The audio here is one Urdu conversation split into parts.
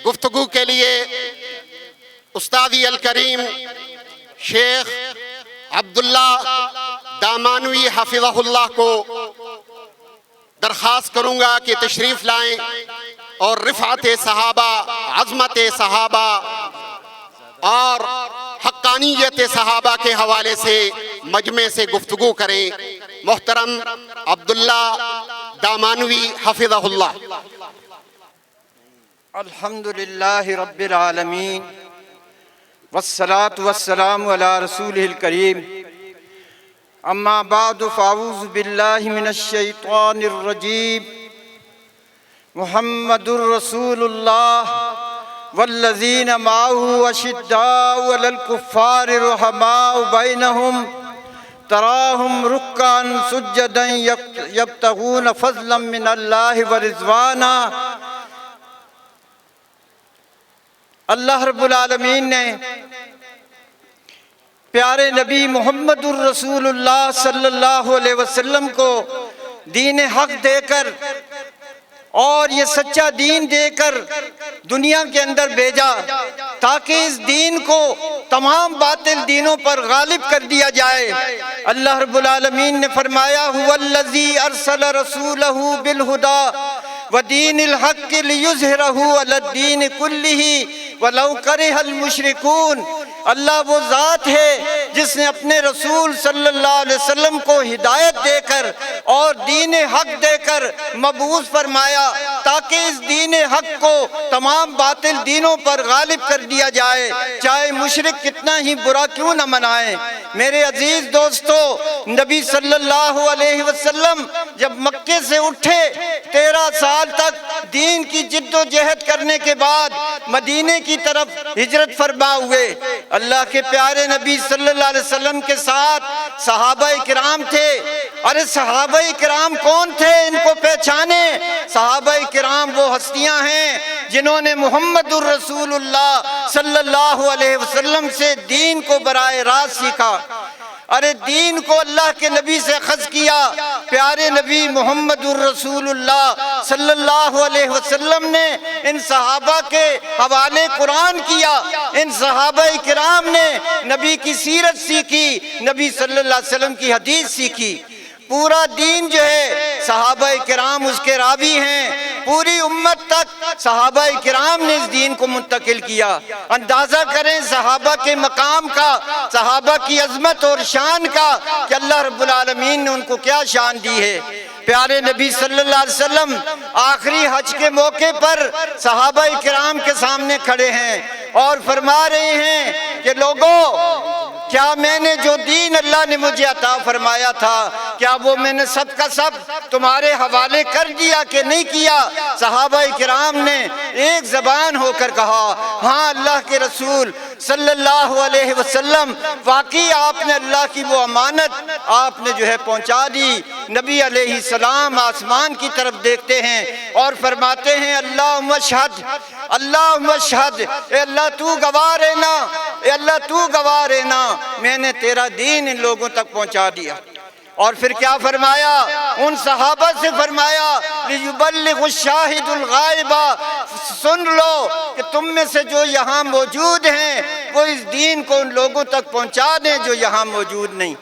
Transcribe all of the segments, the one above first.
گفتگو کے لیے استاذی الکریم شیخ عبداللہ دامانوی حفظہ اللہ کو درخواست کروں گا کہ تشریف لائیں اور رفعت صحابہ، عظمت صحابہ اور حقانیت صحابہ کے حوالے سے مجمع سے گفتگو کریں۔ محترم عبداللہ دامانوی حفظہ اللہ۔ الحمدللہ رب العالمین والصلاة والسلام علی رسولہ الکریم، اما بعد فاعوذ باللہ من الشیطان الرجیم۔ محمد الرسول اللہ والذین معه اشداء علی الکفار رحماء بینہم تراہم رکعا سجدا یبتغون فضلا من اللہ ورضوانا۔ اللہ رب العالمین نے پیارے نبی محمد الرسول اللہ صلی اللہ علیہ وسلم کو دین حق دے کر اور یہ سچا دین دے کر دنیا کے اندر بھیجا تاکہ اس دین کو تمام باطل دینوں پر غالب کر دیا جائے۔ اللہ رب العالمین نے فرمایا هو الذی ارسل رسولہ بالہدی ودین الحق لیظہرہ علی الدین کلہ ولو کرہ المشرکون۔ اللہ وہ ذات ہے جس نے اپنے رسول صلی اللہ علیہ وسلم کو ہدایت دے کر اور دین حق دے کر مبعوث فرمایا تاکہ اس دین حق کو تمام باطل دینوں پر غالب کر دیا جائے، چاہے مشرک کتنا ہی برا کیوں نہ منائیں۔ میرے عزیز دوستو، نبی صلی اللہ علیہ وسلم جب مکے سے اٹھے 13 سال تک دین کی جد و جہد کرنے کے بعد مدینے کی طرف ہجرت فرما ہوئے۔ اللہ کے پیارے نبی صلی اللہ علیہ وسلم کے ساتھ صحابہ کرام تھے۔ ارے صحابہ کرام کون تھے؟ ان کو پہچانے۔ صحابہ کرام وہ ہستیاں ہیں جنہوں نے محمد الرسول اللہ صلی اللہ علیہ وسلم سے دین کو براہ راست سیکھا۔ ارے دین کو اللہ کے نبی سے اخذ کیا۔ پیارے نبی محمد الرسول اللہ صلی اللہ علیہ وسلم نے ان صحابہ کے حوالے قرآن کیا۔ ان صحابہ کرام نے نبی کی سیرت سیکھی، نبی صلی اللہ علیہ وسلم کی حدیث سیکھی۔ پورا دین جو ہے صحابہ کرام اس کے راوی ہیں۔ پوری امت تک صحابہ کرام نے اس دین کو منتقل کیا۔ اندازہ کریں صحابہ کے مقام کا، صحابہ کی عظمت اور شان کا کہ اللہ رب العالمین نے ان کو کیا شان دی ہے۔ پیارے نبی صلی اللہ علیہ وسلم آخری حج کے موقع پر صحابہ کرام کے سامنے کھڑے ہیں اور فرما رہے ہیں کہ لوگوں، کیا میں نے جو دین اللہ نے مجھے عطا فرمایا تھا کیا وہ میں نے سب کا سب تمہارے حوالے کر دیا کہ نہیں کیا؟ صحابہ کرام نے ایک زبان ہو کر کہا ہاں اللہ کے رسول صلی اللہ علیہ وسلم، واقعی آپ نے اللہ کی وہ امانت آپ نے جو ہے پہنچا دی۔ نبی علیہ السلام آسمان کی طرف دیکھتے ہیں اور فرماتے ہیں اللہم اشہد، اللہم اشہد، اے اللہ تو گواہ رہنا، اے اللہ تو گواہ رہنا، میں نے تیرا دین ان لوگوں تک پہنچا دیا۔ اور پھر کیا فرمایا؟ ان صحابہ سے فرمایا لِيُبَلِّغُ الشَّاهِدُ الْغَائِبَ، سن لو کہ تم میں سے جو یہاں موجود ہیں وہ اس دین کو ان لوگوں تک پہنچا دیں جو یہاں موجود نہیں۔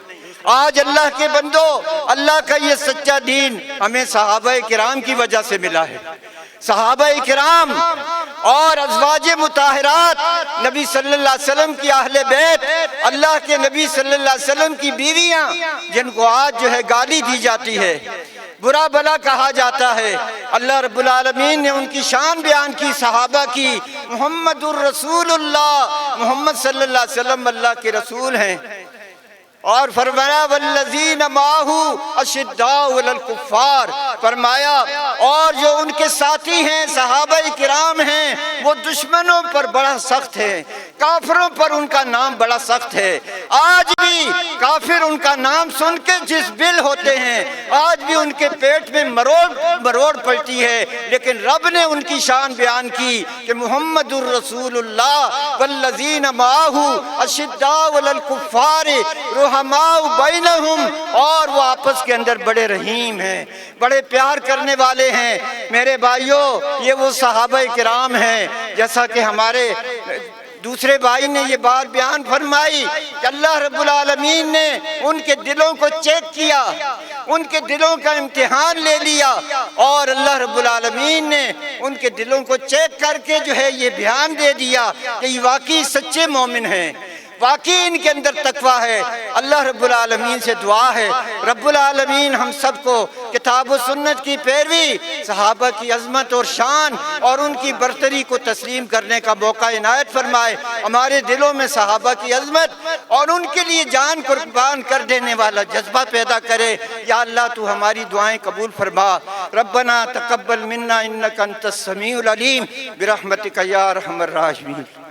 آج اللہ کے بندو، اللہ کا یہ سچا دین ہمیں صحابہ کرام کی وجہ سے ملا ہے۔ صحابہ کرام اور ازواج مطہرات، نبی صلی اللہ علیہ وسلم کی اہل بیت، اللہ کے نبی صلی اللہ علیہ وسلم کی بیویاں جن کو آج جو ہے گالی دی جاتی ہے، برا بھلا کہا جاتا ہے، اللہ رب العالمین نے ان کی شان بیان کی، صحابہ کی۔ محمد الرسول اللہ، محمد صلی اللہ علیہ وسلم اللہ کے رسول ہیں۔ اور فرمایا والذین معہ اشداء علی الکفار، فرمایا اور جو ان کے ساتھی ہیں صحابہ کرام ہیں وہ دشمنوں پر بڑا سخت ہیں۔ کافروں پر ان کا نام بڑا سخت ہے۔ آج بھی کافر ان کا نام سن کے جس بل ہوتے ہیں، آج بھی ان کے پیٹ میں مروڑ پڑتی ہے، لیکن رب نے ان کی شان بیان کی کہ محمد الرسول اللہ والذین معہ اشداء علی الکفار رحماء بینہم، اور وہ آپس کے اندر بڑے رحیم ہیں، بڑے پیار کرنے والے ہیں۔ میرے بھائیوں، یہ وہ صحابہ کرام ہیں، جیسا کہ ہمارے دوسرے بھائی نے یہ بات بیان فرمائی کہ اللہ رب العالمین نے ان کے دلوں کو چیک کیا، ان کے دلوں کا امتحان لے لیا، اور اللہ رب العالمین نے ان کے دلوں کو چیک کر کے جو ہے یہ بیان دے دیا کہ یہ واقعی سچے مومن ہیں، واقعی ان کے اندر تقویٰ ہے۔ اللہ رب العالمین سے دعا ہے رب العالمین ہم سب کو کتاب و سنت کی پیروی، صحابہ کی عظمت اور شان اور ان کی برتری کو تسلیم کرنے کا موقع عنایت فرمائے۔ ہمارے دلوں میں صحابہ کی عظمت اور ان کے لیے جان قربان کر دینے والا جذبہ پیدا کرے۔ یا اللہ تو ہماری دعائیں قبول فرما۔ ربنا تقبل منا انک انت السمیع العلیم برحمتک یا ارحم الراحمین۔